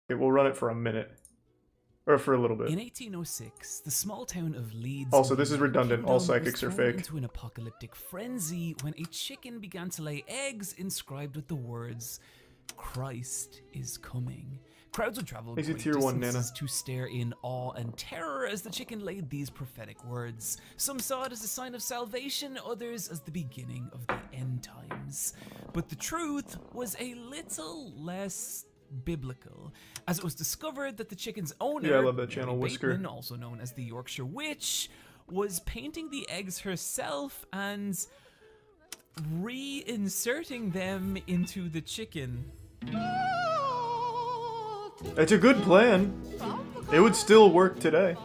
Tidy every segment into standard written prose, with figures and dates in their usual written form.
Okay, we'll run it for a minute. Or for a little bit. In 1806, the small town of Leeds. Also, this is redundant. All psychics are fake. Into an apocalyptic frenzy when a chicken began to lay eggs inscribed with the words, "Christ is coming." Crowds would travel great tier 1, distances to stare in awe and terror as the chicken laid these prophetic words. Some saw it as a sign of salvation, others as the beginning of the end times. But the truth was a little less biblical, as it was discovered that the chicken's owner, yeah, I love that channel, Mary Whisker, Bateman, also known as the Yorkshire Witch, was painting the eggs herself and reinserting them into the chicken. It's a good plan. It would still work today.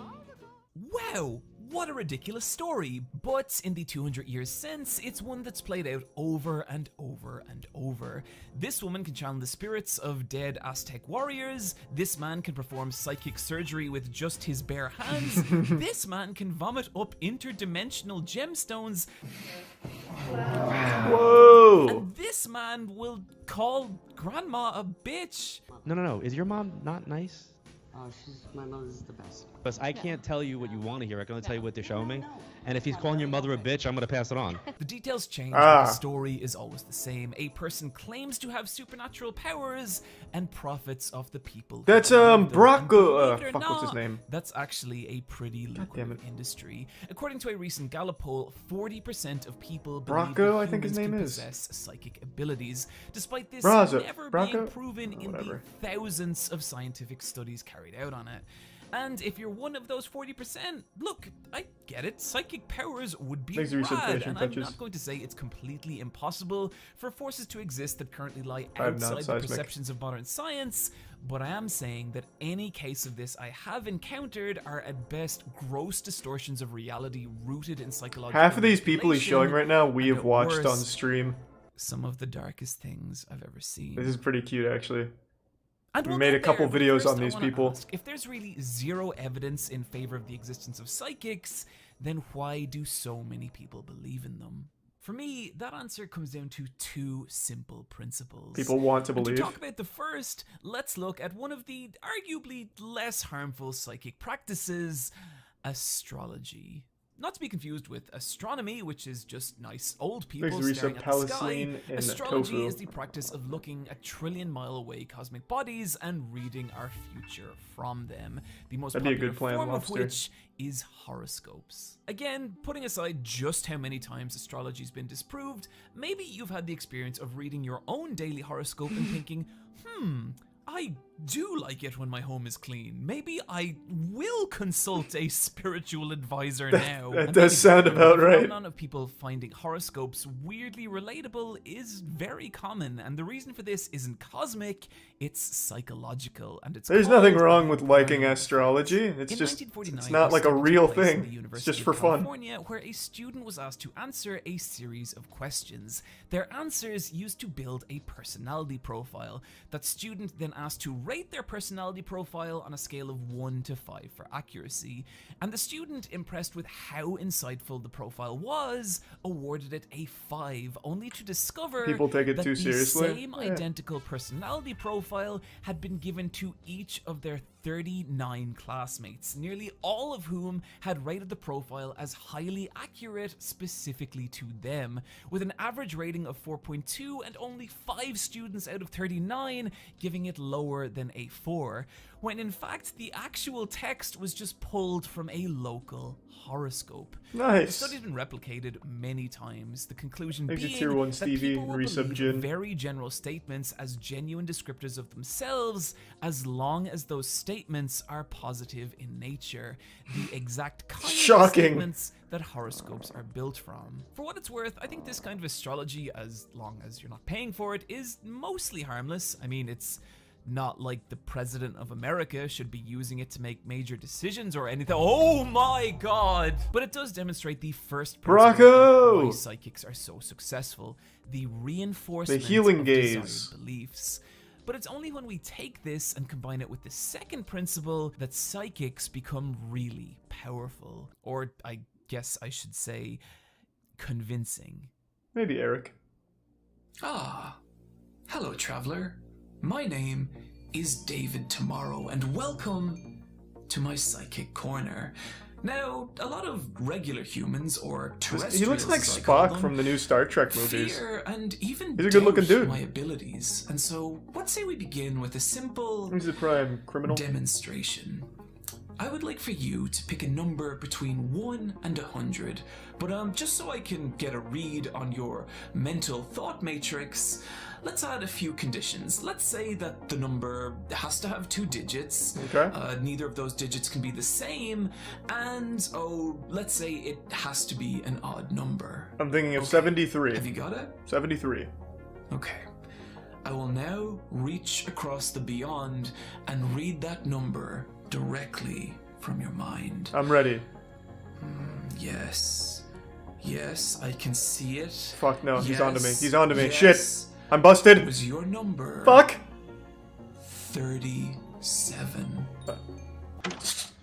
Wow, what a ridiculous story, but in the 200 years since, it's one that's played out over and over and over. This woman can channel the spirits of dead Aztec warriors, this man can perform psychic surgery with just his bare hands, this man can vomit up interdimensional gemstones, Whoa! and this man will call grandma a bitch. No. Is your mom not nice? Oh, my mother's the best. Because I can't tell you what you want to hear. I can only tell you what they're showing me. And if he's calling your mother a bitch, I'm going to pass it on. The details change, but the story is always the same. A person claims to have supernatural powers and profits off the people. That's Brocco. Fuck, what's his name? That's actually a pretty lucrative industry. According to a recent Gallup poll, 40% of people believe Brocco, that I think his name humans is. possess psychic abilities, despite this Brazo. never Brocco? being proven in the Whatever. thousands of scientific studies carried out on it. And if you're one of those 40%, look, I get it, psychic powers would be Thanks for your rad, subscription, and I'm Patches. not going to say it's completely impossible for forces to exist that currently lie I'm not outside the seismic. perceptions of modern science, but I am saying that any case of this I have encountered are at best gross distortions of reality rooted in psychological Half of these people he's showing right now, we and have at watched on worst, stream. some of the darkest things I've ever seen. This is pretty cute, actually. And We we'll made get a couple there, but videos first on I these wanna people. ask, if there's really zero evidence in favor of the existence of psychics, then why do so many people believe in them? For me, that answer comes down to two simple principles. People want to And believe. to talk about the first, let's look at one of the arguably less harmful psychic practices, astrology. Not to be confused with astronomy, which is just nice old people Thanks, staring Resub, at the sky. Palestine, and Astrology Tofu. is the practice of looking at trillion-mile away cosmic bodies and reading our future from them. The most That'd be a popular good plan, form of Lobster. which is horoscopes. Again, putting aside just how many times astrology's been disproved, maybe you've had the experience of reading your own daily horoscope and thinking, I do like it when my home is clean. Maybe I will consult a spiritual advisor now. That And does sound about the right. phenomenon of people finding horoscopes weirdly relatable is very common, and the reason for this isn't cosmic, it's psychological, and it's There's nothing called wrong with the liking Barnum astrology. Effect. It's In just, 1949, it's not like a study took real place in thing. the It's University just of for fun. California, where a student was asked to answer a series of questions. Their answers used to build a personality profile. That student then asked to rate their personality profile on a scale of 1 to 5 for accuracy, and the student, impressed with how insightful the profile was, awarded it a 5, only to discover People take it that too seriously. the same identical personality profile had been given to each of their 39 classmates, nearly all of whom had rated the profile as highly accurate specifically to them, with an average rating of 4.2 and only 5 students out of 39 giving it lower than a 4, when in fact the actual text was just pulled from a local horoscope. The Nice. study's been replicated many times, the conclusion Thanks to being Tier 1 that Stevie, people will Resub believe Jin. very general statements as genuine descriptors of themselves as long as those statements are positive in nature, the exact kind of Shocking. statements that horoscopes are built from. For what it's worth, I think this kind of astrology, as long as you're not paying for it, is mostly harmless. I mean, it's not like the president of America should be using it to make major decisions or anything. Oh my god! But it does demonstrate the first principle Brocco! of why psychics are so successful, the reinforcement healing of gaze. desired beliefs. But it's only when we take this and combine it with the second principle that psychics become really powerful. Or I guess I should say, convincing. Maybe Eric. Ah, hello, traveler. My name is David Tomorrow, and welcome to my psychic corner. Now, a lot of regular humans, or terrestrials, He looks like as I call Spock them, from the new Star Trek movies. fear and even He's a good-looking doubt dude. my abilities. And so, let's say we begin with a simple He's a prime criminal. demonstration. I would like for you to pick a number between 1 and 100, but just so I can get a read on your mental thought matrix, let's add a few conditions. Let's say that the number has to have 2 digits. Okay. Neither of those digits can be the same, and let's say it has to be an odd number. I'm thinking of Okay. 73. Have you got it? 73. Okay. I will now reach across the beyond and read that number directly from your mind. I'm ready. Yes. Yes, I can see it. Fuck no, he's onto me. Yes, He's onto me. yes. Shit. I'm It busted. was your number. Fuck. 37.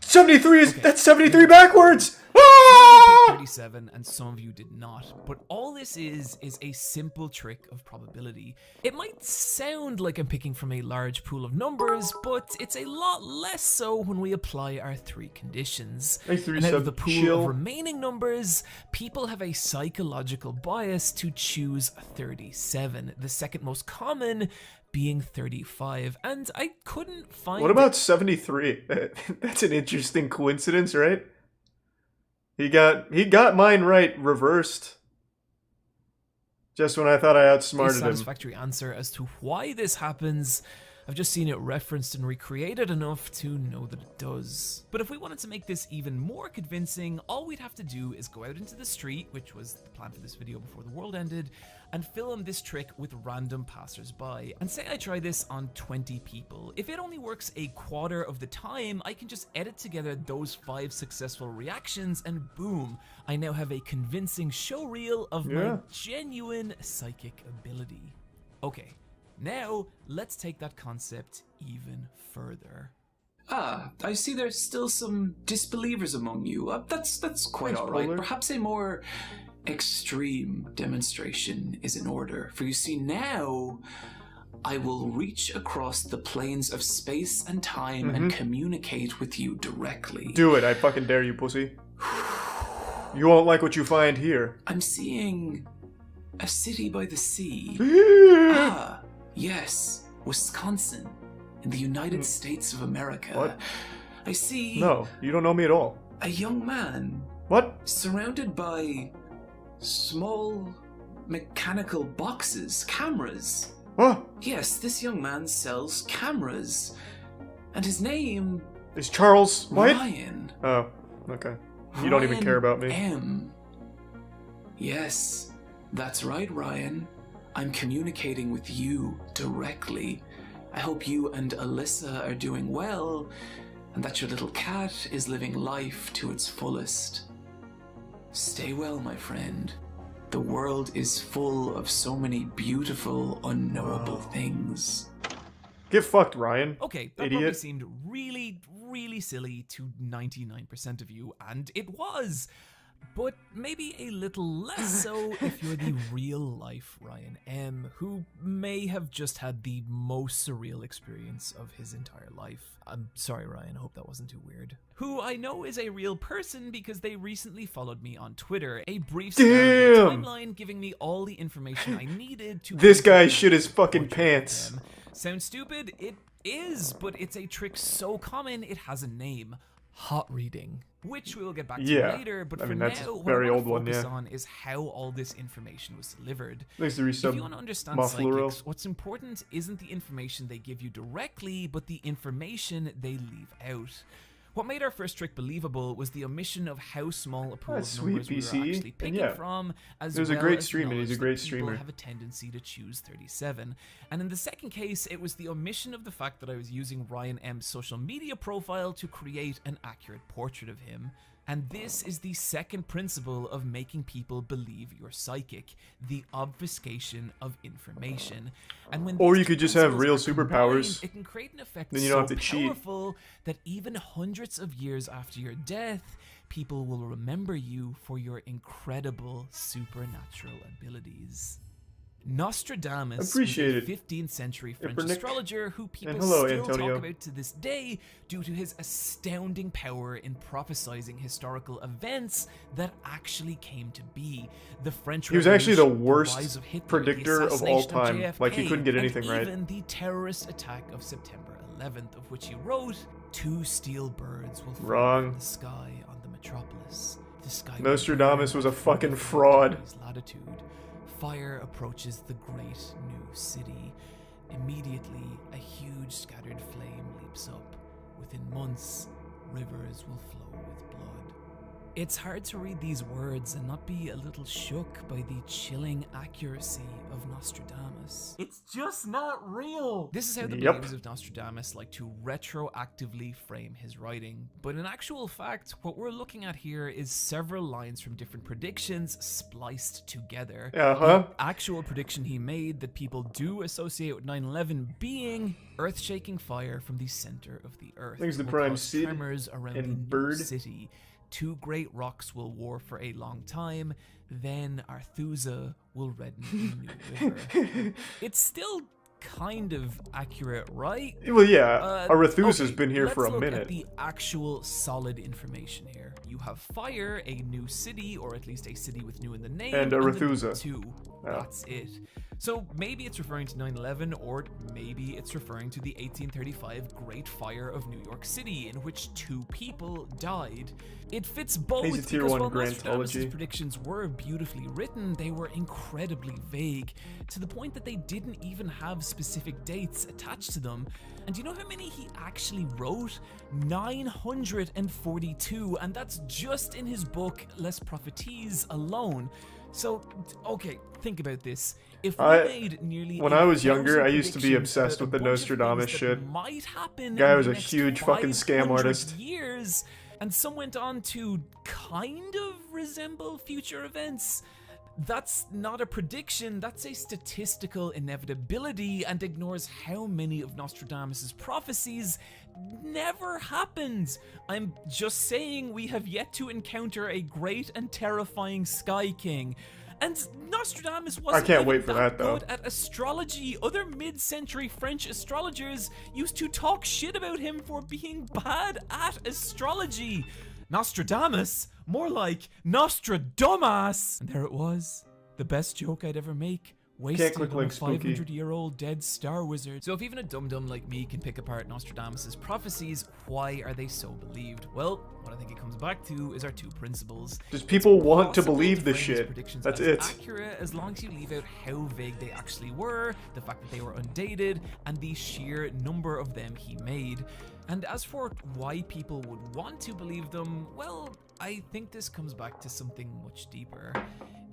73 is... Okay. That's 73 backwards! Some Ah! picked 37 and some of you did not, but all this is a simple trick of probability. It might sound like I'm picking from a large pool of numbers, but it's a lot less so when we apply our 3 conditions. Hey, 3 And out of sub, the pool chill. of remaining numbers, people have a psychological bias to choose 37, the second most common being 35, and I couldn't find What about 73? That's an interesting coincidence, right? He got mine right reversed. Just when I thought I a outsmarted him. satisfactory answer as to why this happens. I've just seen it referenced and recreated enough to know that it does. But if we wanted to make this even more convincing, all we'd have to do is go out into the street, which was the plan for this video before the world ended, and film this trick with random passers-by. And say I try this on 20 people. If it only works a quarter of the time, I can just edit together those 5 successful reactions and boom, I now have a convincing showreel of my genuine psychic ability. Okay. Now, let's take that concept even further. I see there's still some disbelievers among you. That's quite Thanks, alright. Polar. Perhaps a more extreme demonstration is in order. For you see, now I will reach across the planes of space and time and communicate with you directly. Do it, I fucking dare you, pussy. You won't like what you find here. I'm seeing a city by the sea. Yes, Wisconsin, in the United States of America. What? I see No, you don't know me at all. a young man What? surrounded by small mechanical boxes, cameras. What? Yes, this young man sells cameras. And his name, Is Charles White? Ryan. Oh, okay. You don't even Ryan care about me. M. Yes, that's right, Ryan. I'm communicating with you directly. I hope you and Alyssa are doing well, and that your little cat is living life to its fullest. Stay well, my friend. The world is full of so many beautiful, unknowable things. Get fucked, Ryan. Okay, that Idiot. probably seemed really silly to 99% of you, and it was. But maybe a little less so if you're the real-life Ryan M, who may have just had the most surreal experience of his entire life. I'm sorry, Ryan, I hope that wasn't too weird. Who I know is a real person because they recently followed me on Twitter. A brief Damn! timeline giving me all the information I needed to... This guy shit his fucking pants. Sounds stupid? It is, but it's a trick so common it has a name. Hot reading, which we will get back to Yeah. later, but I for mean, that's now, a what very I want old to one, focus yeah. on is how all this information was delivered. Thanks to If you want to understand Mafluro. psychics, what's important isn't the information they give you directly, but the information they leave out. What made our first trick believable was the omission of how small a pool That's of numbers sweet, we PC. were actually And picking yeah, from, as it was a well great as the stream, and he's a knowledge great that people streamer. have a tendency to choose 37. And in the second case, it was the omission of the fact that I was using Ryan M's social media profile to create an accurate portrait of him. And this is the second principle of making people believe you're psychic, the obfuscation of information. And when Or these you two could just have real principles are combined, superpowers. it can create an effect Then you so don't have to cheat. powerful that even hundreds of years after your death, people will remember you for your incredible supernatural abilities. Nostradamus Appreciate was a it. 15th century French Nick. astrologer who people And hello, still Antonio. talk about to this day due to his astounding power in prophesying historical events that actually came to be. The French He was actually the Revolution, worst rise of Hitler, predictor the of all assassination time. JFK, Like, he couldn't get anything and right. even the terrorist attack of September 11th, of which he wrote, "Two steel birds will fall Wrong. from the sky on the metropolis. The sky will Nostradamus burn was a at fucking 45 fraud. degrees latitude. Fire approaches the great new city. Immediately, a huge scattered flame leaps up. Within months, rivers will flow with blood." It's hard to read these words and not be a little shook by the chilling accuracy of Nostradamus. It's just not real. This is how the Yep. believers of Nostradamus like to retroactively frame his writing. But in actual fact, what we're looking at here is several lines from different predictions spliced together. Uh-huh. The actual prediction he made that people do associate with 9/11 being earth-shaking fire from the center of the earth. Thanks to will Prime cause Sid tremors around and the new Bird. city. Two great rocks will war for a long time. Then Arthusa will redden a new river. It's still kind of accurate, right? Well, yeah. Arethusa's Okay, been here for a let's look at minute. the actual solid information here. You have fire, a new city, or at least a city with new in the name, And the Arethusa. two. Yeah. That's it. So maybe it's referring to 9/11, or maybe it's referring to the 1835 Great Fire of New York City, in which 2 people died. It fits both He's a tier because 1 while Nostradamus' Grantology. predictions were beautifully written, they were incredibly vague, to the point that they didn't even have specific dates attached to them. And do you know how many he actually wrote? 942, and that's just in his book Les Prophéties alone. So, okay, think about this. If we made nearly when I was younger, 1,000 I used to be predictions obsessed about with a the bunch of Nostradamus things shit. that might happen Guy in was the a next huge fucking scam 500 artist. years, and some went on to kind of resemble future events. That's not a prediction, that's a statistical inevitability, and ignores how many of Nostradamus' prophecies never happened. I'm just saying we have yet to encounter a great and terrifying Sky King. And Nostradamus wasn't I can't even wait for that, though. good at astrology. Other mid-century French astrologers used to talk shit about him for being bad at astrology. Nostradamus? More like Nostradamus! And there it was. The best joke I'd ever make. Wasted click on a like spooky. 500-year-old dead star wizard. So if even a dum-dum like me can pick apart Nostradamus' prophecies, why are they so believed? Well, what I think it comes back to is our 2 principles. Just people want to Possible believe the frame his shit. predictions That's as it. accurate as long as you leave out how vague they actually were, the fact that they were undated, and the sheer number of them he made. And as for why people would want to believe them, well, I think this comes back to something much deeper.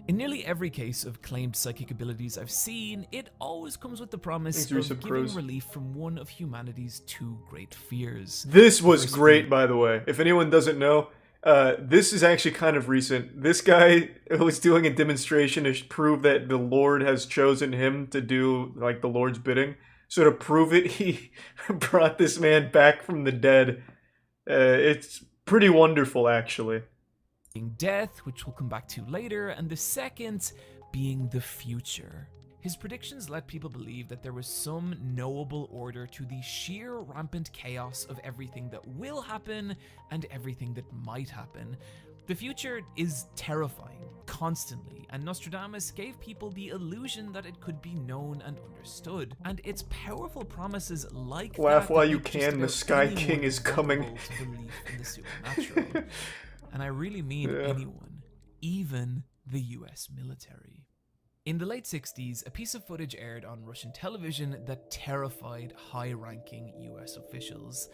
In nearly every case of claimed psychic abilities I've seen, it always comes with the promise Thanks, of Yusuf giving Cruz. relief from one of humanity's 2 great fears. This was great, by the way. If anyone doesn't know, this is actually kind of recent. This guy was doing a demonstration to prove that the Lord has chosen him to do, like, the Lord's bidding. So to prove it, he brought this man back from the dead. It's pretty wonderful, actually. Death, which we'll come back to later, and the second being the future. His predictions let people believe that there was some knowable order to the sheer rampant chaos of everything that will happen and everything that might happen. The future is terrifying, constantly, and Nostradamus gave people the illusion that it could be known and understood. And it's powerful promises like Laugh that while that you make can, just the about Sky anyone King is coming. vulnerable to belief in the supernatural. And I really mean Yeah. anyone, even the US military. In the late 60s, a piece of footage aired on Russian television that terrified high-ranking US officials.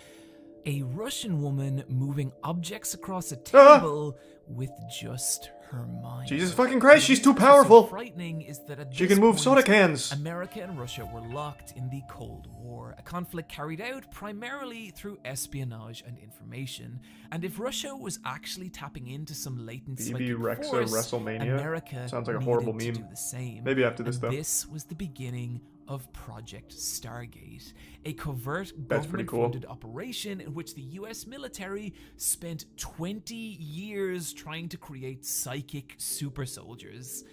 A Russian woman moving objects across a table with just her mind. Jesus fucking Christ, she's too What's so powerful! frightening is that at She this can move point, soda cans! America and Russia were locked in the Cold War, a conflict carried out primarily through espionage and information. And if Russia was actually tapping into some latent BB psychic Rexa force, WrestleMania? America Sounds like a needed horrible to meme. do the same. Maybe after this, And though. this was the beginning of Project Stargate, a covert That's pretty cool. government-funded operation in which the US military spent 20 years trying to create psychic super soldiers.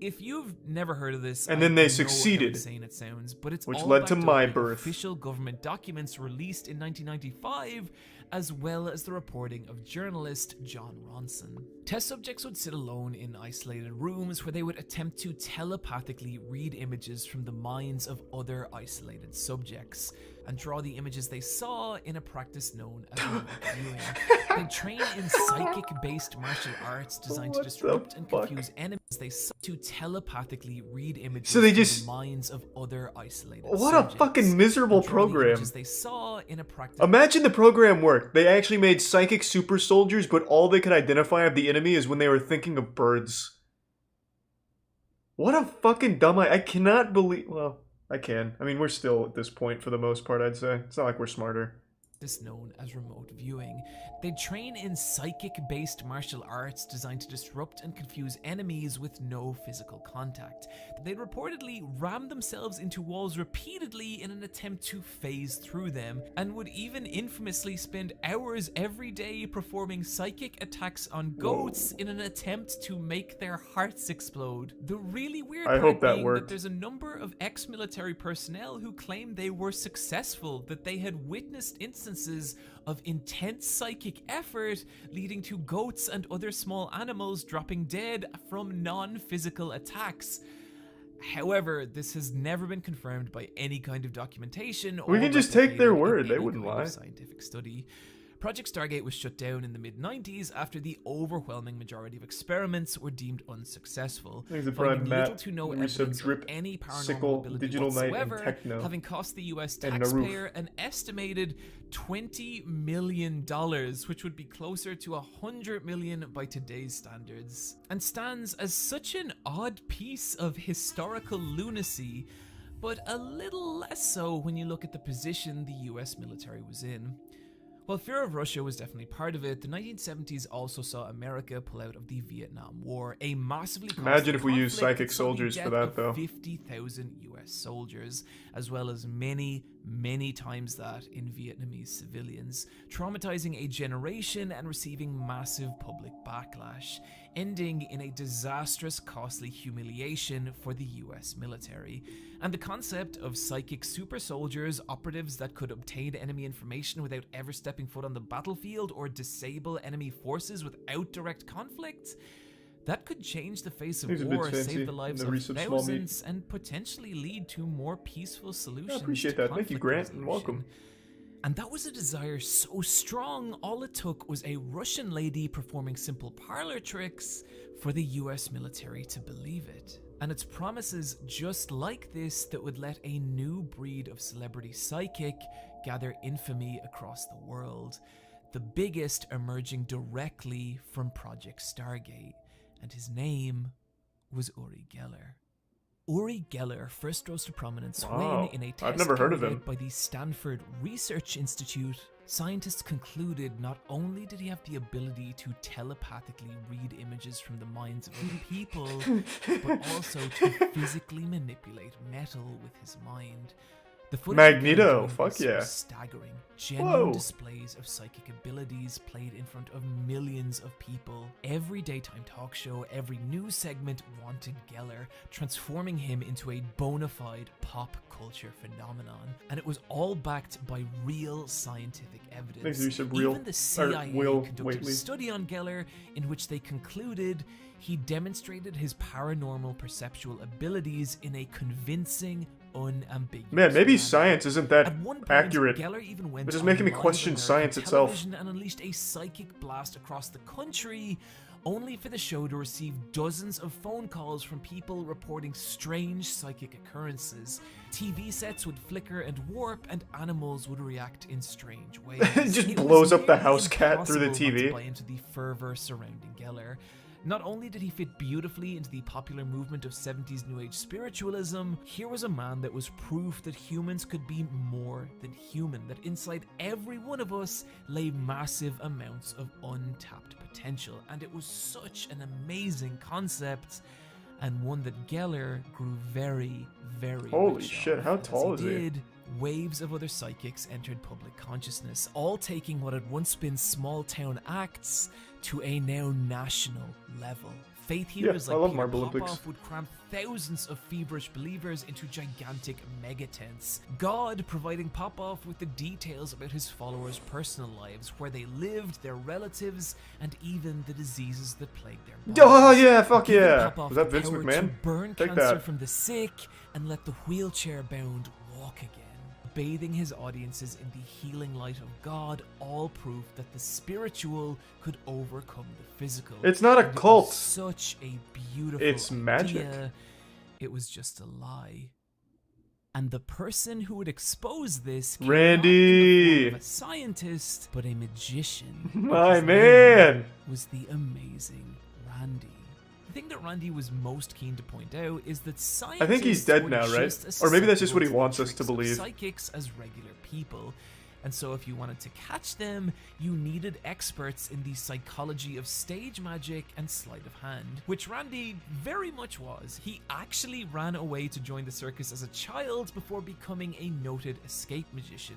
If you've never heard of this, And then I they know succeeded, how insane it sounds, but it's which all led to backed my up by birth. official government documents released in 1995, as well as the reporting of journalist John Ronson. Test subjects would sit alone in isolated rooms where they would attempt to telepathically read images from the minds of other isolated subjects and draw the images they saw in a practice known as remote viewing. They train in psychic-based martial arts designed to What disrupt the and fuck? confuse enemies they saw to telepathically read images So they from just- the minds of other isolated What a subjects fucking miserable and draw the program. images they saw in a practice. Imagine the program worked. They actually made psychic super soldiers, but all they could identify of the enemy is when they were thinking of birds. What a fucking dumb I cannot believe. Well, I can. I mean, we're still at this point for the most part, I'd say. It's not like we're smarter. This known as remote viewing. They train in psychic-based martial arts designed to disrupt and confuse enemies with no physical contact. They'd reportedly ram themselves into walls repeatedly in an attempt to phase through them, and would even infamously spend hours every day performing psychic attacks on goats in an attempt to make their hearts explode. The really weird I part hope that being worked. that there's a number of ex-military personnel who claim they were successful, that they had witnessed instances of intense psychic effort leading to goats and other small animals dropping dead from non-physical attacks. However, this has never been confirmed by any kind of documentation or We can just take their replicated in word, they any wouldn't kind of lie. scientific study. Project Stargate was shut down in the mid-90s after the overwhelming majority of experiments were deemed unsuccessful, Thanks to finding Brian, little Matt, to no Resub, evidence of Drip, any paranormal Sickle, ability Digital Knight, and whatsoever, Techno. having cost the US And Naroof. taxpayer an estimated $20 million, which would be closer to $100 million by today's standards, and stands as such an odd piece of historical lunacy, but a little less so when you look at the position the US military was in. While fear of Russia was definitely part of it, the 1970s also saw America pull out of the Vietnam War, a massively costly Imagine if we used conflict psychic that saw the soldiers for death that, of though. 50,000 US soldiers, as well as many, many times that in Vietnamese civilians, traumatizing a generation and receiving massive public backlash, ending in a disastrous, costly humiliation for the US military. And the concept of psychic super soldiers, operatives that could obtain enemy information without ever stepping foot on the battlefield or disable enemy forces without direct conflict, that could change the face of These are a bit war, fancy save the lives in of the Resub small meat. thousands, and potentially lead to more peaceful solutions. I appreciate to that. Thank you, conflict Grant, and resolution. welcome. And that was a desire so strong, all it took was a Russian lady performing simple parlor tricks for the US military to believe it. And it's promises just like this that would let a new breed of celebrity psychic gather infamy across the world, the biggest emerging directly from Project Stargate, and his name was Uri Geller. Uri Geller first rose to prominence Wow, when, in a test I've never heard of carried him. out by the Stanford Research Institute, scientists concluded not only did he have the ability to telepathically read images from the minds of other people, but also to physically manipulate metal with his mind. The footage Magneto, of Geller doing fuck this yeah. was staggering. Genuine Whoa. displays of psychic abilities played in front of millions of people. Every daytime talk show, every news segment wanted Geller, transforming him into a bona fide pop culture phenomenon. And it was all backed by real scientific evidence. Thanks, you said real- Even the CIA Will conducted Waitley. a study on Geller in which they concluded he demonstrated his paranormal perceptual abilities in a convincing, unambiguous Man, maybe manner. science isn't that At one point, accurate. Geller even went It's just on making me live question American science itself. television and unleashed a psychic blast across the country, only for the show to receive dozens of phone calls from people reporting strange psychic occurrences. TV sets would flicker and warp, and animals would react in strange ways. It just was blows up the nearly house cat through the impossible not to TV. buy into the fervor surrounding Geller. Not only did he fit beautifully into the popular movement of 70s New Age spiritualism, here was a man that was proof that humans could be more than human, that inside every one of us lay massive amounts of untapped potential. And it was such an amazing concept, and one that Geller grew very, very Holy rich shit, of. how And as tall is he? did, waves of other psychics entered public consciousness, all taking what had once been small town acts to a now national level. Faith healers I like love Peter Marble Popoff Olympics. would cram thousands of feverish believers into gigantic megatents. God providing Popoff with the details about his followers' personal lives, where they lived, their relatives, and even the diseases that plagued their bodies. Oh yeah, fuck Giving yeah. Popoff Was that the Vince power McMahon? to burn Take cancer that. from the sick and let the wheelchair-bound walk again. Bathing his audiences in the healing light of God, all proof that the spiritual could overcome the physical. It's not a And it was cult. such a beautiful It's magic. idea. It was just a lie. And the person who would expose this came Randy. not in the form of a scientist, but a magician. My His man. name was the amazing Randy. The thing that Randy was most keen to point out is that scientists I think he's dead were now, right? just as Or maybe that's just what he susceptible wants the us to tricks of believe. Psychics as regular people. And so if you wanted to catch them, you needed experts in the psychology of stage magic and sleight of hand, which Randy very much was. He actually ran away to join the circus as a child before becoming a noted escape magician,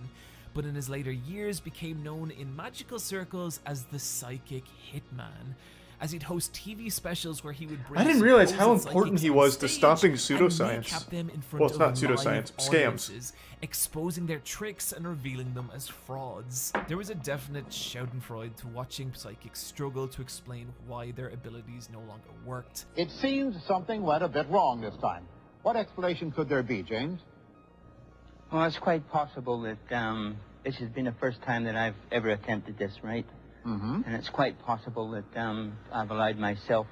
but in his later years became known in magical circles as the psychic hitman, as he'd host TV specials where he would bring I didn't realize how supposed important psychics he on was to stage stopping and pseudoscience. kneecap them in front Well, it's not of pseudoscience, live scams. audiences, exposing their tricks and revealing them as frauds. There was a definite schadenfreude to watching psychics struggle to explain why their abilities no longer worked. It seems something went a bit wrong this time. What explanation could there be, James? Well, it's quite possible that this has been the first time that I've ever attempted this, right? Mm-hmm. And it's quite possible that I've allowed myself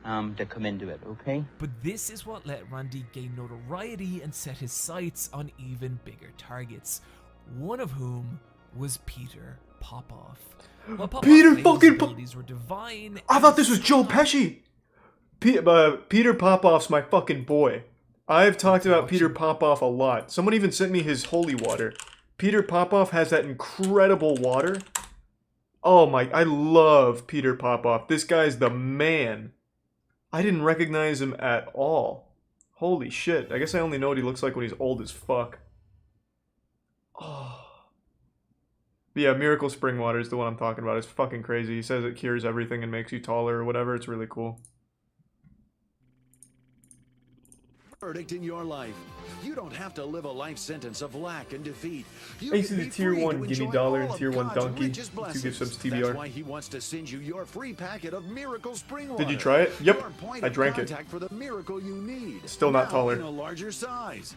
to come into it, okay? But this is what let Randy gain notoriety and set his sights on even bigger targets, one of whom was Peter Popoff. While Popoff Peter claimed his fucking abilities were divine, I thought this was Joe Pesci. Peter Popoff's my fucking boy. I've talked about Peter Popoff a lot. Someone even sent me his holy water. Peter Popoff has that incredible water. Oh my, I love Peter Popoff. This guy's the man. I didn't recognize him at all. Holy shit. I guess I only know what he looks like when he's old as fuck. Oh. But yeah, Miracle Spring Water is the one I'm talking about. It's fucking crazy. He says it cures everything and makes you taller or whatever. It's really cool. Verdict in your life. You don't have to live a life sentence of lack and defeat. You Ace can is be a tier free to 1 gimme enjoy dollar all and of tier 1 God's donkey. richest To give blessings. subs TBR. That's why he wants to send you your free packet of Miracle Spring Water. Did you try it? Yep. Your point I of drank it. contact for the miracle you need. Still not Now taller. in a larger size.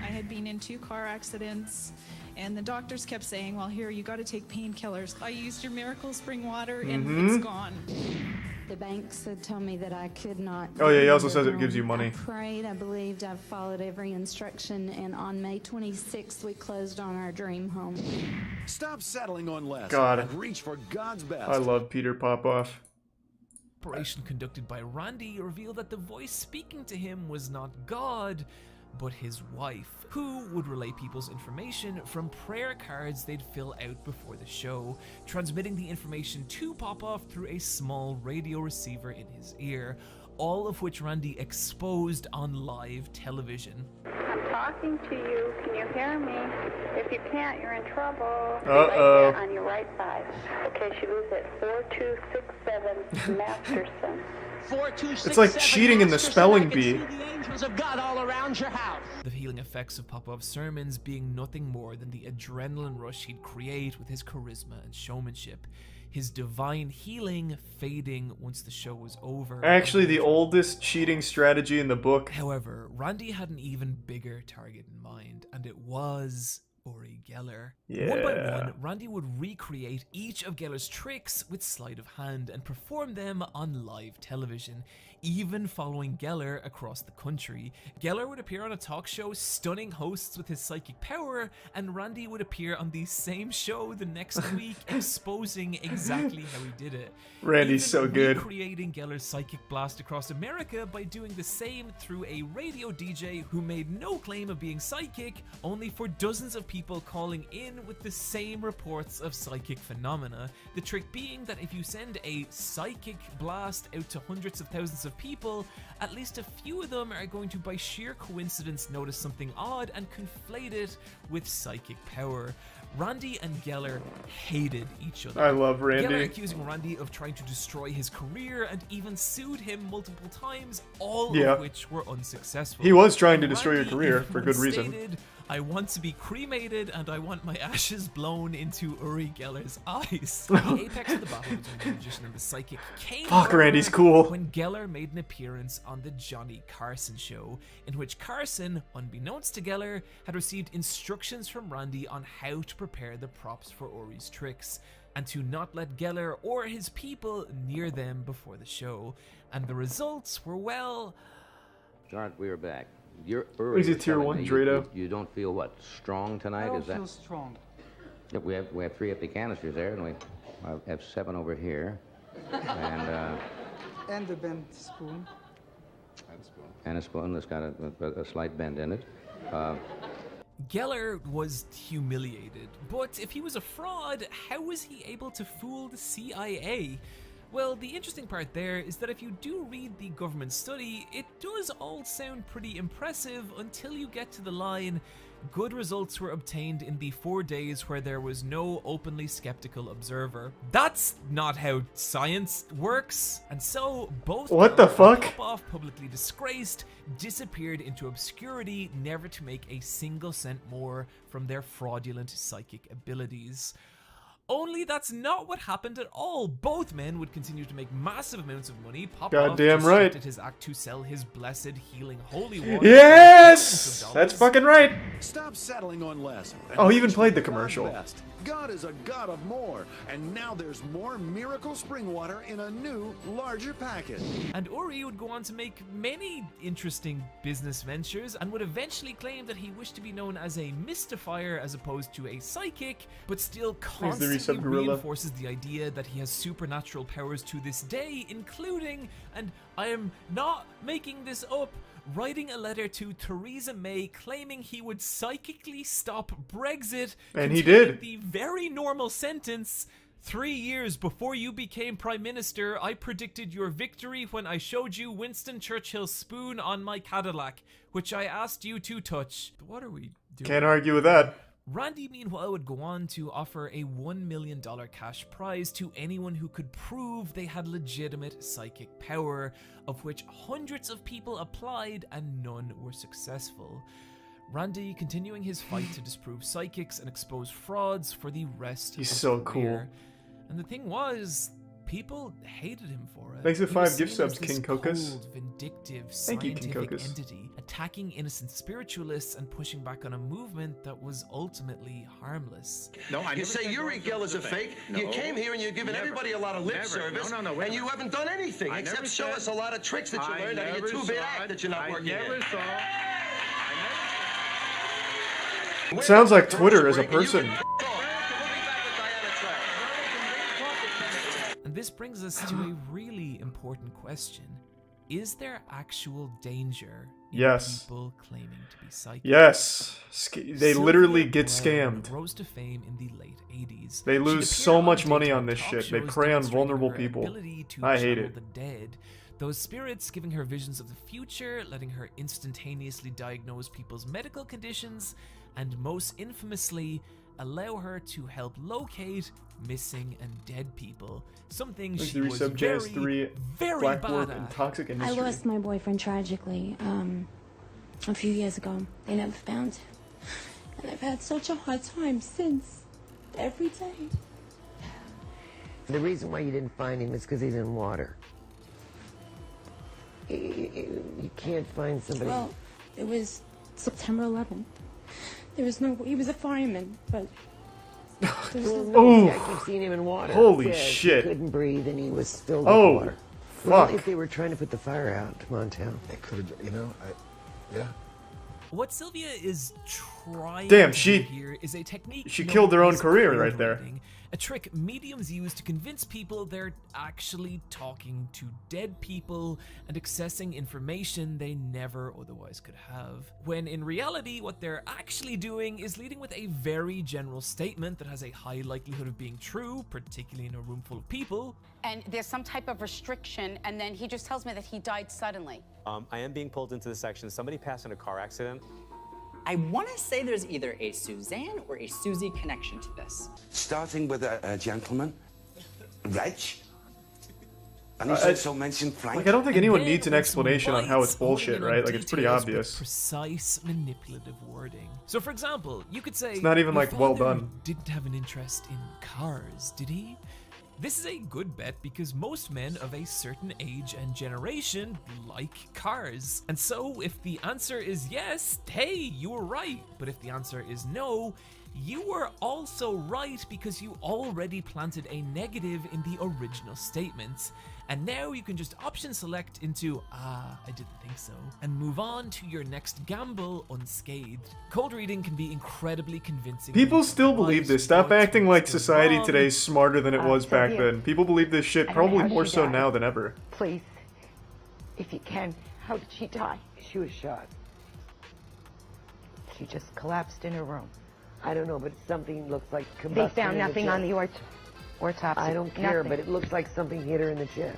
I had been in 2 car accidents, and the doctors kept saying, well, here, you got to take painkillers. I used your Miracle Spring Water, and it's gone. The banks had told me that I could not. Oh yeah, he also leave says the it gives you room. money. I prayed, I believed, I followed every instruction, and on May 26th, we closed on our dream home. Stop settling on less God. and reach for God's best. I love Peter Popoff. Operation conducted by Randy revealed that the voice speaking to him was not God, but his wife, who would relay people's information from prayer cards they'd fill out before the show, transmitting the information to Popoff through a small radio receiver in his ear, all of which Randy exposed on live television. I'm talking to you. Can you hear me? If you can't, you're in trouble. Uh-oh. Right there on your right side. Okay, she was at 4267 Masterson. It's like cheating in the spelling bee. The healing effects of Popoff's sermons being nothing more than the adrenaline rush he'd create with his charisma and showmanship, his divine healing fading once the show was over. Actually, the oldest cheating strategy in the book. However, Randy had an even bigger target in mind, and it was Uri Geller. One by Yeah. one, Randy would recreate each of Geller's tricks with sleight of hand and perform them on live television, even following Geller across the country. Geller would appear on a talk show stunning hosts with his psychic power, and Randy would appear on the same show the next week exposing exactly how he did it. Randy's Even so good. recreating Geller's psychic blast across America by doing the same through a radio DJ who made no claim of being psychic, only for dozens of people calling in with the same reports of psychic phenomena. The trick being that if you send a psychic blast out to hundreds of thousands of people, at least a few of them are going to by sheer coincidence notice something odd and conflate it with psychic power. Randy and Geller hated each other. I love Randy. Geller accusing Randy of trying to destroy his career and even sued him multiple times, all of which were unsuccessful. He was trying to destroy Randy your career for good even reason. stated, I want to be cremated and I want my ashes blown into Uri Geller's eyes. The apex of the battle between the magician and the psychic came Fuck, Randy's cool. when Geller made an appearance on the Johnny Carson show, in which Carson, unbeknownst to Geller, had received instructions from Randy on how to prepare the props for Uri's tricks, and to not let Geller or his people near them before the show. And the results were, well... John, we are back. He's a tier 1 Drado. You don't feel what, strong tonight? I don't feel strong. Yeah, we have 3 empty canisters there, and we have 7 over here, And the bent spoon. And a spoon that's got a slight bend in it. Geller was humiliated, but if he was a fraud, how was he able to fool the CIA? Well, the interesting part there is that if you do read the government study, it does all sound pretty impressive until you get to the line, good results were obtained in the 4 days where there was no openly skeptical observer. That's not how science works. And so both what the fuck? off publicly disgraced, disappeared into obscurity, never to make a single cent more from their fraudulent psychic abilities. Only that's not what happened at all. Both men would continue to make massive amounts of money. Goddamn right. His act to sell his blessed healing holy water. Yes! That's fucking right. Stop settling on less. Oh, he even played the commercial. God is a God of more, and now there's more miracle spring water in a new, larger packet. And Uri would go on to make many interesting business ventures and would eventually claim that he wished to be known as a mystifier as opposed to a psychic, but still constantly reinforces the idea that he has supernatural powers to this day, including, and I am not making this up, writing a letter to Theresa May claiming he would psychically stop Brexit, and he did. The very normal sentence, 3 years before you became Prime Minister, I predicted your victory when I showed you Winston Churchill's spoon on my Cadillac, which I asked you to touch. What are we doing? Can't argue with that. Randy, meanwhile, would go on to offer a $1 million cash prize to anyone who could prove they had legitimate psychic power, of which hundreds of people applied and none were successful. Randy continuing his fight to disprove psychics and expose frauds for the rest of his career. Cool. And the thing was, people hated him for it. Thanks for He 5 was gift seen as subs, this King Cocos. cold, vindictive, Thank you, King scientific Cocos. entity, attacking innocent spiritualists and pushing back on a movement that was ultimately harmless. No, you say Uri Geller's a fake. No, you came here and you're giving everybody a lot of lip service, and you haven't done anything except show us a lot of tricks that you learned out of your 2-bit act that you're not working in. Sounds like Twitter as a person. And this brings us to a really important question. Is there actual danger in people claiming to be psychic? Yes. They literally get scammed. Rose to fame in the late 80s. They lose so much money on this shit. They prey on vulnerable people. I hate it. The dead. Those spirits giving her visions of the future, letting her instantaneously diagnose people's medical conditions, and most infamously, allow her to help locate missing and dead people. Something she was very Black bad work at. and toxic industry. I lost my boyfriend tragically a few years ago. They never found him. And I've had such a hard time since. Every day. The reason why you didn't find him is because he's in water. You can't find somebody. Well, it was September 11th. There was no. He was a fireman, but. I keep seeing him in water. Holy shit! He couldn't breathe, and he was filled with water. Fuck! Well, if they were trying to put the fire out, come on, town. They could have, yeah. What Sylvia is trying Damn, to she- do here is a technique. she known killed her own as career code right there. writing, a trick mediums use to convince people they're actually talking to dead people and accessing information they never otherwise could have. When in reality, what they're actually doing is leading with a very general statement that has a high likelihood of being true, particularly in a room full of people. And there's some type of restriction, and then he just tells me that he died suddenly. I am being pulled into the section. Somebody passed in a car accident. I want to say there's either a Suzanne or a Susie connection to this. Starting with a gentleman, Reg. And he's also mentioned Frank. Like, I don't think anyone needs an explanation on how it's bullshit, right? Like, it's pretty obvious. Precise manipulative wording. So, for example, you could say, it's not even, "Your like, well father done. Didn't have an interest in cars, did he?" This is a good bet because most men of a certain age and generation like cars. And so, if the answer is yes, hey, you were right. But if the answer is no, you were also right because you already planted a negative in the original statement. And now you can just option select into, I didn't think so, and move on to your next gamble unscathed. Cold reading can be incredibly convincing. People still believe this. Stop acting like society today is smarter than it was back then. People believe this shit probably more so now than ever. Please, if you can, how did she die? She was shot. She just collapsed in her room. I don't know, but something looks like combustion. They found nothing on the autopsy. I don't care, Nothing. but it looks like something hit her in the chest.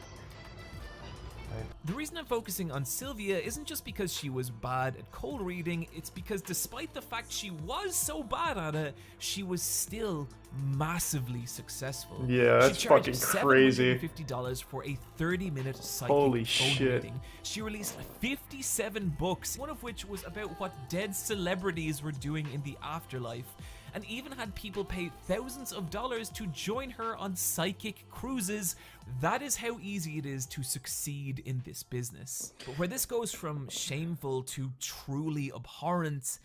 The reason I'm focusing on Sylvia isn't just because she was bad at cold reading, it's because despite the fact she was so bad at it, she was still massively successful. Yeah, that's she charged fucking crazy. $750 for a 30-minute psychic Holy phone shit. reading. She released 57 books, one of which was about what dead celebrities were doing in the afterlife, and even had people pay thousands of dollars to join her on psychic cruises. That is how easy it is to succeed in this business. But where this goes from shameful to truly abhorrent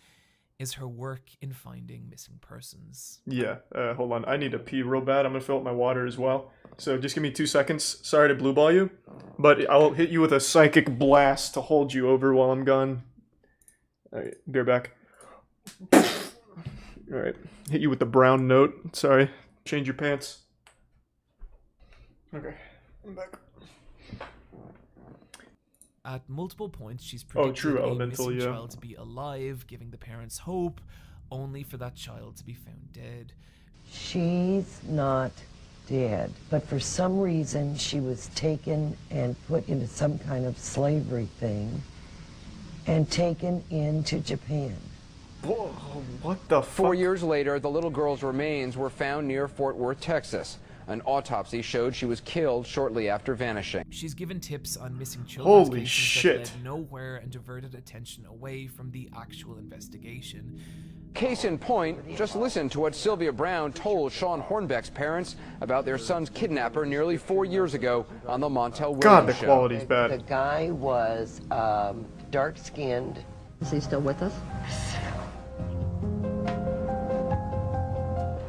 is her work in finding missing persons. Yeah, hold on. I need to pee real bad. I'm gonna fill up my water as well. So just give me 2 seconds. Sorry to blue ball you, but I'll hit you with a psychic blast to hold you over while I'm gone. Alright, be right back. Alright, hit you with the brown note. Sorry. Change your pants. Okay, I'm back. At multiple points, she's predicted true, a elemental, missing yeah. child to be alive, giving the parents hope, only for that child to be found dead. She's not dead, but for some reason she was taken and put into some kind of slavery thing and taken into Japan. Whoa, what the fuck? 4 years later, the little girl's remains were found near Fort Worth, Texas. An autopsy showed she was killed shortly after vanishing. She's given tips on missing children's Holy cases shit. that led nowhere and diverted attention away from the actual investigation. Case in point, just listen to what Sylvia Brown told Sean Hornbeck's parents about their son's kidnapper nearly 4 years ago on the Montel Williams God, the show. quality's bad. The guy was dark-skinned. Is he still with us?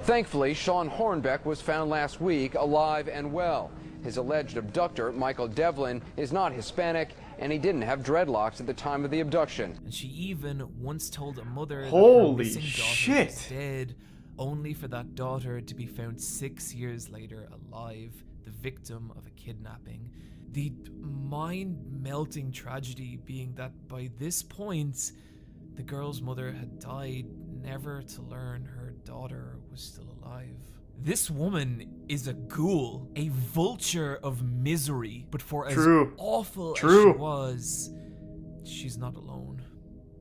Thankfully, Sean Hornbeck was found last week alive and well. His alleged abductor, Michael Devlin, is not Hispanic, and he didn't have dreadlocks at the time of the abduction. And she even once told a mother that her Holy missing daughter shit. was dead, only for that daughter to be found 6 years later alive, the victim of a kidnapping. The mind-melting tragedy being that by this point, the girl's mother had died, never to learn her daughter was still alive. This woman is a ghoul, a vulture of misery, but for as awful as she was, she's not alone.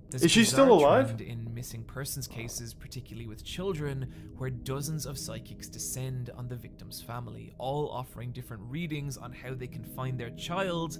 There's Is she a still bizarre alive? trend in missing persons cases, particularly with children, where dozens of psychics descend on the victim's family, all offering different readings on how they can find their child,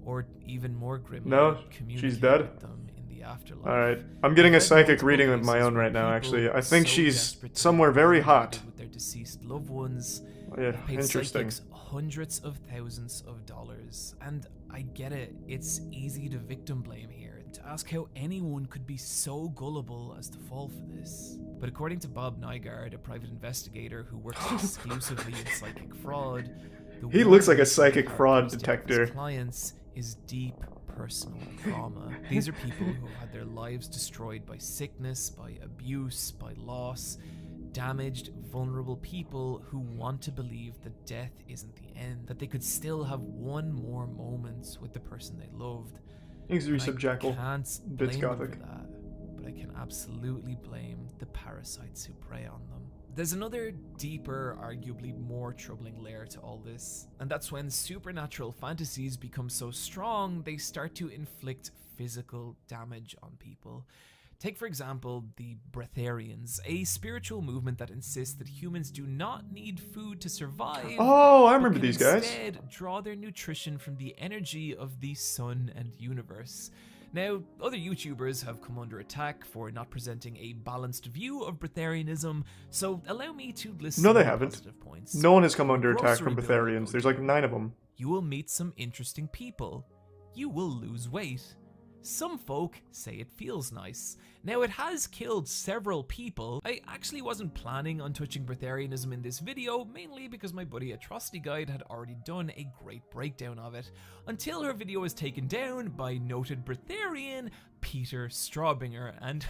or even more grimly, No, communicate she's dead. with them in the afterlife. Alright, I'm getting a psychic reading of my own right now, actually. I think she's somewhere very hot. With their deceased loved ones, Yeah, have paid interesting. psychics hundreds of thousands of dollars. And I get it, it's easy to victim blame here, to ask how anyone could be so gullible as to fall for this. But according to Bob Nygaard, a private investigator who works exclusively in psychic fraud, the He looks like a one psychic Nygaard fraud comes to detector. his clients is deep personal trauma. These are people who have had their lives destroyed by sickness, by abuse, by loss, damaged, vulnerable people who want to believe that death isn't the end, that they could still have one more moment with the person they loved. Thanks, And Resub I Jackal. can't Bits blame them Gothic. for that, but I can absolutely blame the parasites who prey on them. There's another deeper, arguably more troubling layer to all this, and that's when supernatural fantasies become so strong they start to inflict physical damage on people. Take, for example, the Breatharians, a spiritual movement that insists that humans do not need food to survive. Oh, I but remember can these guys. instead draw their nutrition from the energy of the sun and universe. Now, other YouTubers have come under attack for not presenting a balanced view of Breatharianism, so allow me to list No, some they of the haven't. positive points. No one has come under attack Grocery from bill Breatharians. There's like 9 of them. You will meet some interesting people. You will lose weight. Some folk say it feels nice. Now, it has killed several people. I actually wasn't planning on touching Breatharianism in this video, mainly because my buddy Atrocity Guide had already done a great breakdown of it, until her video was taken down by noted Breatharian Peter Strawbinger, and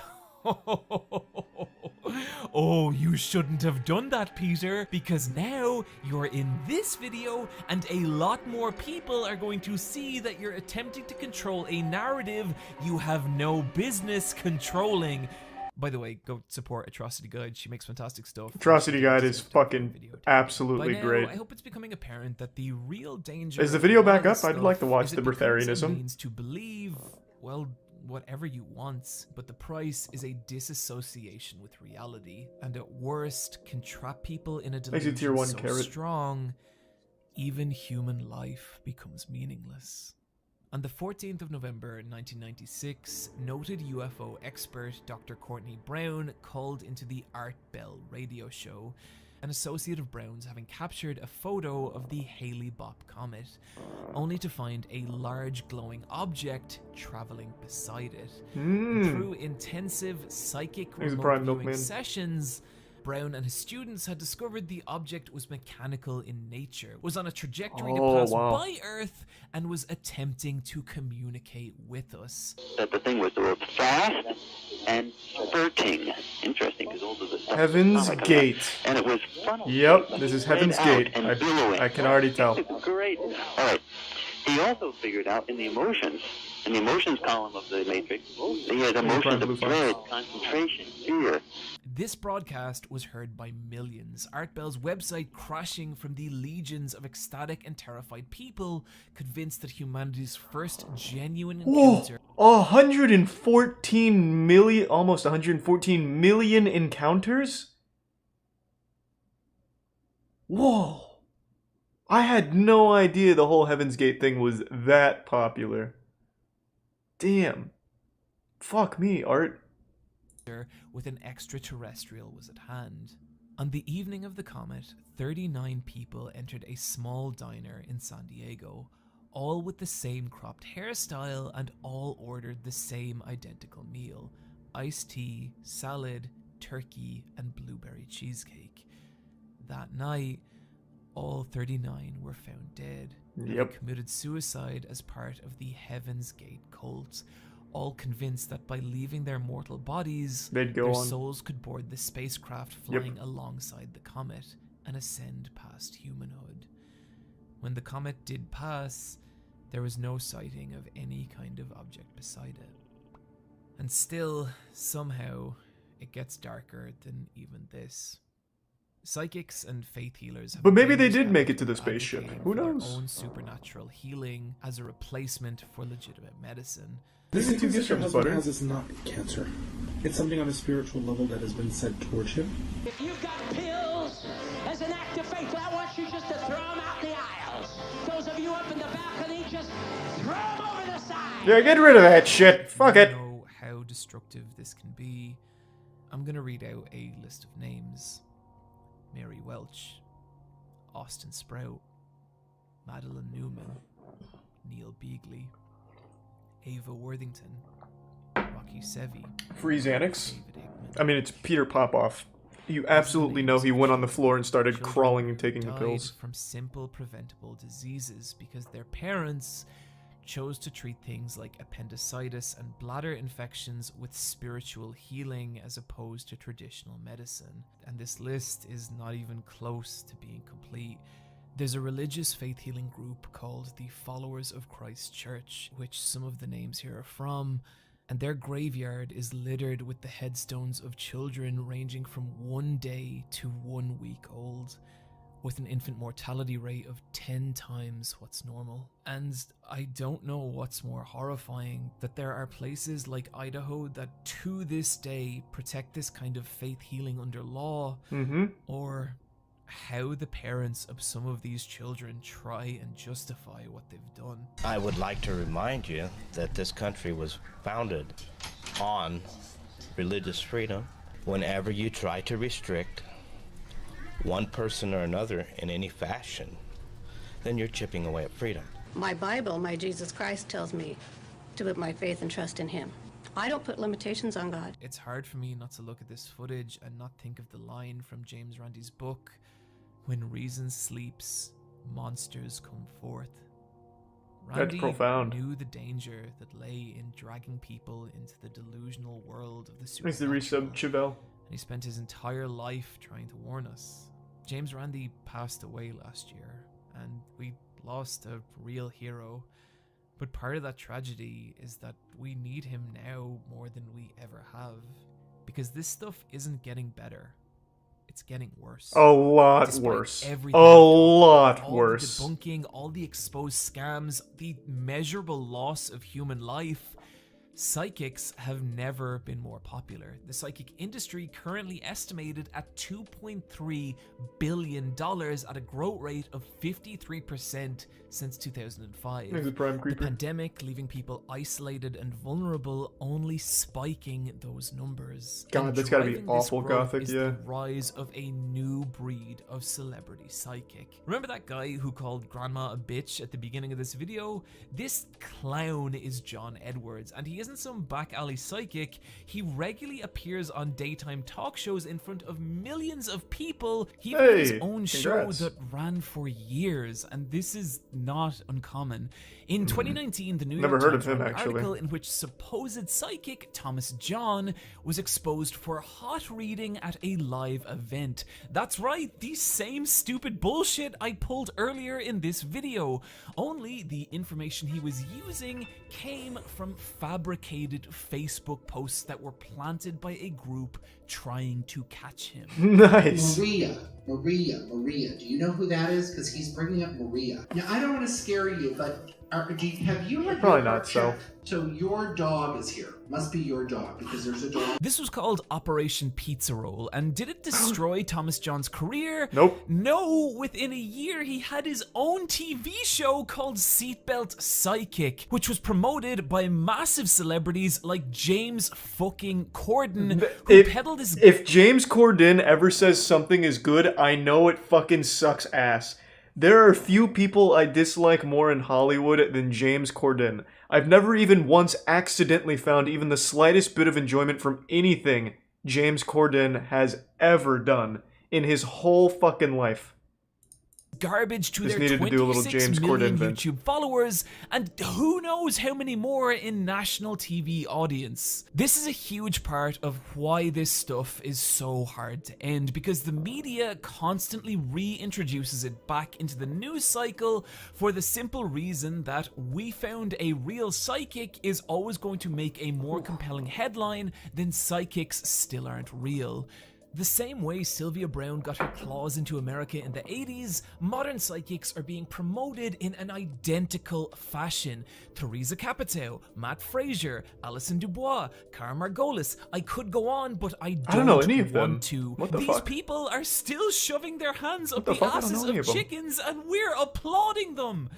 oh, you shouldn't have done that, Peter, because now you're in this video and a lot more people are going to see that you're attempting to control a narrative you have no business controlling. By the way, go support Atrocity Guide. She makes fantastic stuff. Atrocity Guide is fucking absolutely By now, great. I hope it's becoming apparent that the real danger Is the of video all back this up? I'd like to stuff watch is the it becomes a Breatharianism. means to believe, well, whatever you want, but the price is a disassociation with reality, and at worst can trap people in a Makes you tier delusion 1 so carrot. strong, even human life becomes meaningless. On the 14th of November 1996, noted UFO expert Dr. Courtney Brown called into the Art Bell radio show, an associate of Brown's having captured a photo of the Halley-Bopp comet, only to find a large glowing object traveling beside it. Through intensive psychic Here's remote Brian viewing Milkman. sessions, Brown and his students had discovered the object was mechanical in nature, was on a trajectory to pass by Earth, and was attempting to communicate with us. That the thing was fast and spurting. Interesting, because all of the stuff Heaven's Gate. and it was Yep, this is Heaven's spread out Gate. and billowing. I can already tell. Great. All right. He also figured out in the emotions column of the matrix, he had emotions of dread, concentration, fear. This broadcast was heard by millions, Art Bell's website crashing from the legions of ecstatic and terrified people convinced that humanity's first genuine encounter... 114 million, almost 114 million encounters? Whoa. I had no idea the whole Heaven's Gate thing was that popular. Damn. Fuck me, Art. with an extraterrestrial was at hand. On the evening of the comet, 39 people entered a small diner in San Diego, all with the same cropped hairstyle and all ordered the same identical meal: iced tea, salad, turkey, and blueberry cheesecake. That night, all 39 were found dead. They committed suicide as part of the Heaven's Gate cult, all convinced that by leaving their mortal bodies, they'd go their on. souls could board the spacecraft flying alongside the comet and ascend past humanhood. When the comet did pass, there was no sighting of any kind of object beside it. And still, somehow, it gets darker than even this. Psychics and faith healers have But maybe they been did make it to the advocating spaceship. for Who their knows? own supernatural healing as a replacement for legitimate medicine. This Maybe 2 gifts from husband butter. has is not cancer. It's something on a spiritual level that has been said towards him. If you've got pills, as an act of faith, I want you just to throw them out the aisles. Those of you up in the balcony, just throw them over the side. Yeah, get rid of that shit. Fuck it. To know how destructive this can be, I'm gonna read out a list of names: Mary Welch, Austin Sprout, Madeline Newman, Neil Beagley, Ava Worthington, Rocky Sevi, Free Xanax. I mean, it's Peter Popoff. You absolutely know he went on the floor and started crawling and taking the died pills. from simple preventable diseases because their parents chose to treat things like appendicitis and bladder infections with spiritual healing as opposed to traditional medicine. And this list is not even close to being complete. There's a religious faith healing group called the Followers of Christ Church, which some of the names here are from, and their graveyard is littered with the headstones of children ranging from 1 day to 1 week old. with an infant mortality rate of 10 times what's normal. And I don't know what's more horrifying, that there are places like Idaho that to this day protect this kind of faith healing under law, or how the parents of some of these children try and justify what they've done. I would like to remind you that this country was founded on religious freedom. Whenever you try to restrict one person or another in any fashion, then you're chipping away at freedom. My Bible, my Jesus Christ, tells me to put my faith and trust in him. I don't put limitations on God. It's hard for me not to look at this footage and not think of the line from James Randi's book, "When reason sleeps, monsters come forth." Randy That's profound. knew the danger that lay in dragging people into the delusional world of the Thanks to resub Chevelle. and he spent his entire life trying to warn us. James Randi passed away last year, and we lost a real hero. But part of that tragedy is that we need him now more than we ever have, because this stuff isn't getting better. It's getting worse. A lot Despite worse. everything A lot all worse. the debunking, all the exposed scams, the measurable loss of human life, psychics have never been more popular. The psychic industry currently estimated at $2.3 billion at a growth rate of 53% since 2005. Thanks, Prime The Creeper. pandemic leaving people isolated and vulnerable, only spiking those numbers. God, And that's gotta be driving this awful growth gothic, is yeah. the rise of a new breed of celebrity psychic. Remember that guy who called grandma a bitch at the beginning of this video? This clown is John Edwards, and he isn't some back alley psychic. He regularly appears on daytime talk shows in front of millions of people. He even had his Hey, own congrats. show that ran for years, and this is not uncommon. In 2019, the New Never York heard Times of him, ran an actually. article in which supposed psychic Thomas John was exposed for hot reading at a live event. That's right, the same stupid bullshit I pulled earlier in this video. Only the information he was using came from fabricated Facebook posts that were planted by a group trying to catch him. Nice. Maria. Do you know who that is? Because he's bringing up Maria. Now, I don't want to scare you, but have you had Probably your not heart so. checked? So your dog is here. Must be your dog, because there's a dog. This was called Operation Pizza Roll, and did it destroy Thomas John's career? Nope. No, within a year he had his own TV show called Seatbelt Psychic, which was promoted by massive celebrities like James fucking Corden, who peddled his... If James Corden ever says something is good, I know it fucking sucks ass. There are few people I dislike more in Hollywood than James Corden. I've never even once accidentally found even the slightest bit of enjoyment from anything James Corden has ever done in his whole fucking life. Garbage to Just their needed to do a little 26 James million Corden vent. YouTube followers, and who knows how many more in national TV audience. This is a huge part of why this stuff is so hard to end, because the media constantly reintroduces it back into the news cycle for the simple reason that we found a real psychic is always going to make a more compelling headline than psychics still aren't real. The same way Sylvia Browne got her claws into America in the 80s, modern psychics are being promoted in an identical fashion. Teresa Capito, Matt Fraser, Alison Dubois, Cara Margolis. I could go on, but I don't know any of them. want to. What the These fuck? people are still shoving their hands up the the fuck? I don't asses know any of of them. chickens, and we're applauding them.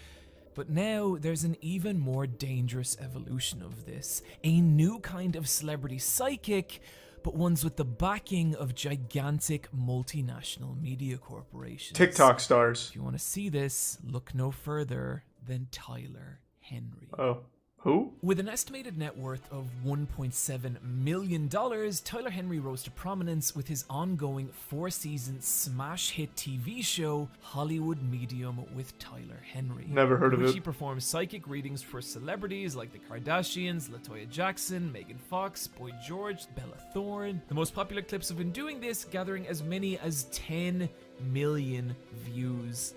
But now there's an even more dangerous evolution of this. A new kind of celebrity psychic, but ones with the backing of gigantic multinational media corporations. TikTok stars. If you want to see this, look no further than Tyler Henry. Oh. Who? With an estimated net worth of $1.7 million, Tyler Henry rose to prominence with his ongoing 4-season smash hit TV show, Hollywood Medium with Tyler Henry. Never heard of in which it. He performs psychic readings for celebrities like the Kardashians, LaToya Jackson, Megan Fox, Boy George, Bella Thorne. The most popular clips of him doing this gathering as many as 10 million views.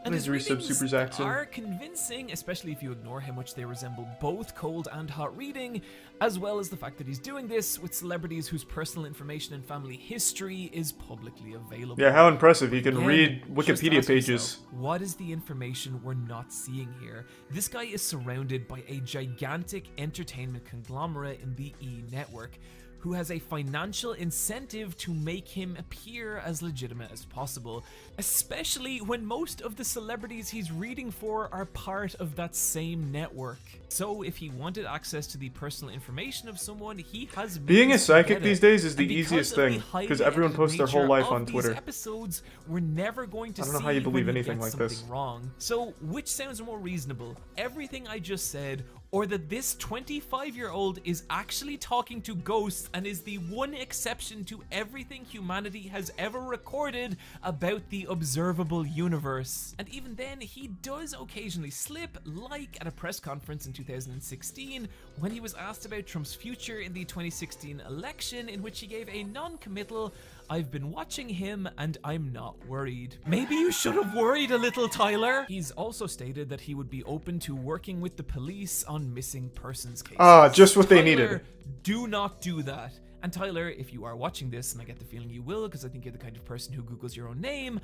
And his Misery sub readings Super Zaxxon. are convincing, especially if you ignore how much they resemble both cold and hot reading, as well as the fact that he's doing this with celebrities whose personal information and family history is publicly available. Yeah, how impressive. He can Again, read just Wikipedia ask pages. yourself, what is the information we're not seeing here? This guy is surrounded by a gigantic entertainment conglomerate in the E! Network, who has a financial incentive to make him appear as legitimate as possible, especially when most of the celebrities he's reading for are part of that same network. So if he wanted access to the personal information of someone, he has Being a means to psychic get these it. days is the And because easiest of the thing, highly because everyone edited posts their whole nature life of on these Twitter. Episodes, we're never going to I don't know see how you believe when he anything gets like this. something wrong. So which sounds more reasonable? Everything I just said, or that this 25-year-old is actually talking to ghosts and is the one exception to everything humanity has ever recorded about the observable universe. And even then, he does occasionally slip, like at a press conference in 2016 when he was asked about Trump's future in the 2016 election, in which he gave a non-committal, "I've been watching him and I'm not worried." Maybe you should have worried a little, Tyler. He's also stated that he would be open to working with the police on missing persons cases. Ah, just what they Tyler, needed. Do not do that. And Tyler, if you are watching this, and I get the feeling you will, because I think you're the kind of person who Googles your own name,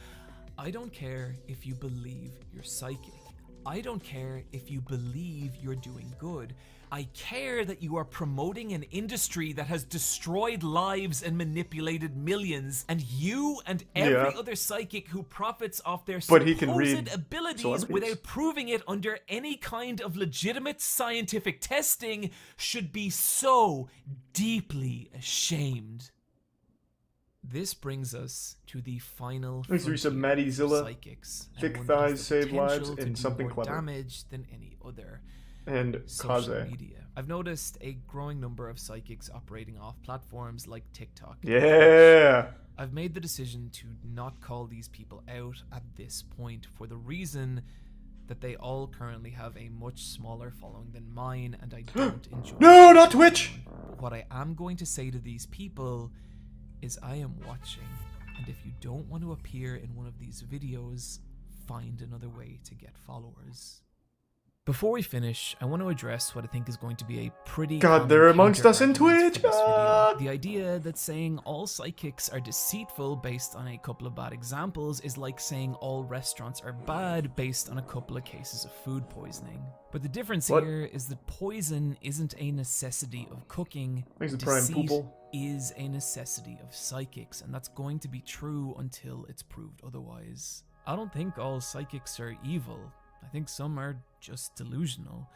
I don't care if you believe you're psychic. I don't care if you believe you're doing good. I care that you are promoting an industry that has destroyed lives and manipulated millions, and you and every other psychic who profits off their But he can supposed read abilities celebrities. without proving it under any kind of legitimate scientific testing should be so deeply ashamed. This brings us to the final Misery sub frontier Maddie of Zilla. psychics, and Thick one that has thighs the save lives potential to and do something more clever. damage than any other. And Social Kaze. media. I've noticed a growing number of psychics operating off platforms like TikTok. Yeah. I've made the decision to not call these people out at this point for the reason that they all currently have a much smaller following than mine, and I don't enjoy No, not Twitch! But what I am going to say to these people is I am watching, and if you don't want to appear in one of these videos, find another way to get followers. Before we finish, I want to address what I think is going to be a pretty God, they're common amongst us in counter-argument Twitch! for this video. Ah! The idea that saying all psychics are deceitful based on a couple of bad examples is like saying all restaurants are bad based on a couple of cases of food poisoning. But the difference here is that poison isn't a necessity of cooking. Makes the prime Deceit poople. is a necessity of psychics, and that's going to be true until it's proved otherwise. I don't think all psychics are evil. I think some are just delusional.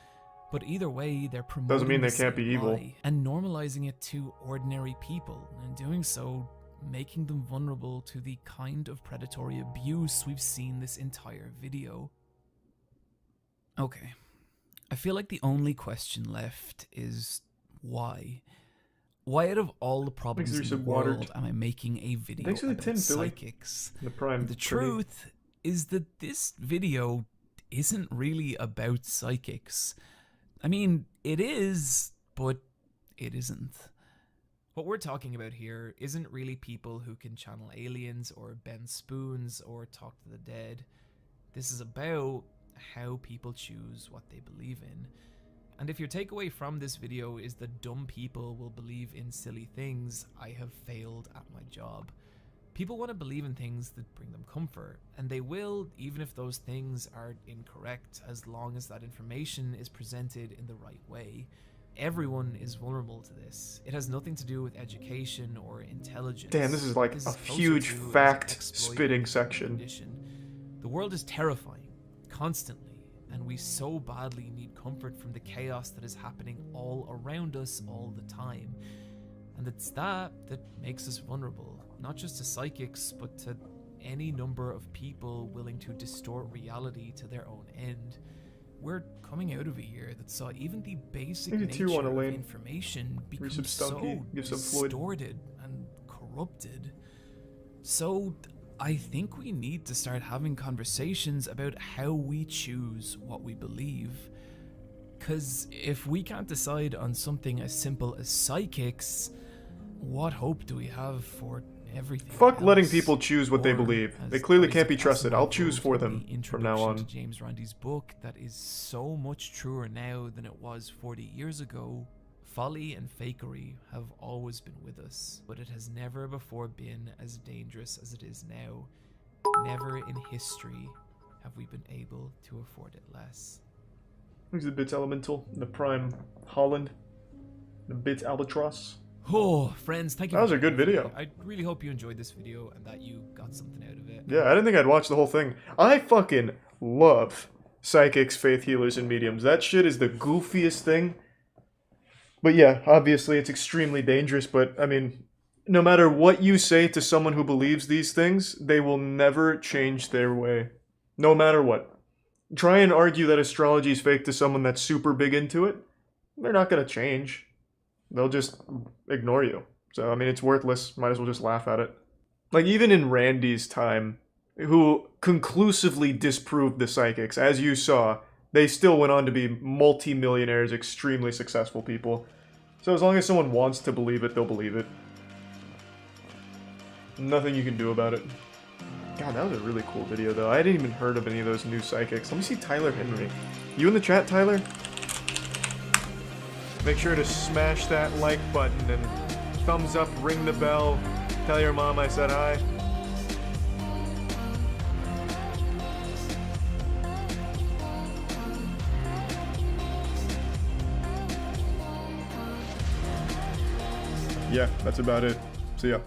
But either way, they're promoting Doesn't mean they the can't be same evil. lie and normalizing it to ordinary people, and in doing so, making them vulnerable to the kind of predatory abuse we've seen this entire video. Okay, I feel like the only question left is why? Why out of all the problems in the world am I making a video Thanks for the about 10, Billy. psychics? The prime. The truth is that this video isn't really about psychics. I mean, it is, but it isn't. What we're talking about here isn't really people who can channel aliens or bend spoons or talk to the dead. This is about how people choose what they believe in. And if your takeaway from this video is that dumb people will believe in silly things, I have failed at my job. People want to believe in things that bring them comfort, and they will, even if those things are incorrect, as long as that information is presented in the right way. Everyone is vulnerable to this. It has nothing to do with education or intelligence. Damn, this is like This a is closer huge to an fact exploitative spitting section. condition. The world is terrifying, constantly, and we so badly need comfort from the chaos that is happening all around us all the time. And it's that makes us vulnerable, not just to psychics, but to any number of people willing to distort reality to their own end. We're coming out of a year that saw even the basic Maybe nature tier 1 of Elaine. information become Resub Stunky, so give some fluid. distorted and corrupted. So I think we need to start having conversations about how we choose what we believe. Because if we can't decide on something as simple as psychics, what hope do we have for everything. Fuck letting else, people choose what they or believe. as They clearly Isaac can't be trusted. I'll Asimov choose wrote for in them the from now introduction on. to James Randi's book that is so much truer now than it was 40 years ago. Folly and fakery have always been with us, but it has never before been as dangerous as it is now. Never in history have we been able to afford it less. Who's the Bits Elemental? The Prime Holland? The Bits Albatross? Oh, friends, thank you. That was a good video. I really hope you enjoyed this video and that you got something out of it. Yeah, I didn't think I'd watch the whole thing. I fucking love psychics, faith healers, and mediums. That shit is the goofiest thing. But yeah, obviously it's extremely dangerous, but I mean, no matter what you say to someone who believes these things, they will never change their way. No matter what. Try and argue that astrology is fake to someone that's super big into it. They're not going to change. They'll just ignore you. So, I mean, it's worthless. Might as well just laugh at it. Like, even in Randy's time, who conclusively disproved the psychics, as you saw, they still went on to be multi-millionaires, extremely successful people. So as long as someone wants to believe it, they'll believe it. Nothing you can do about it. God, that was a really cool video, though. I hadn't even heard of any of those new psychics. Let me see Tyler Henry. You in the chat, Tyler? Make sure to smash that like button and thumbs up, ring the bell, tell your mom I said hi. Yeah, that's about it. See ya.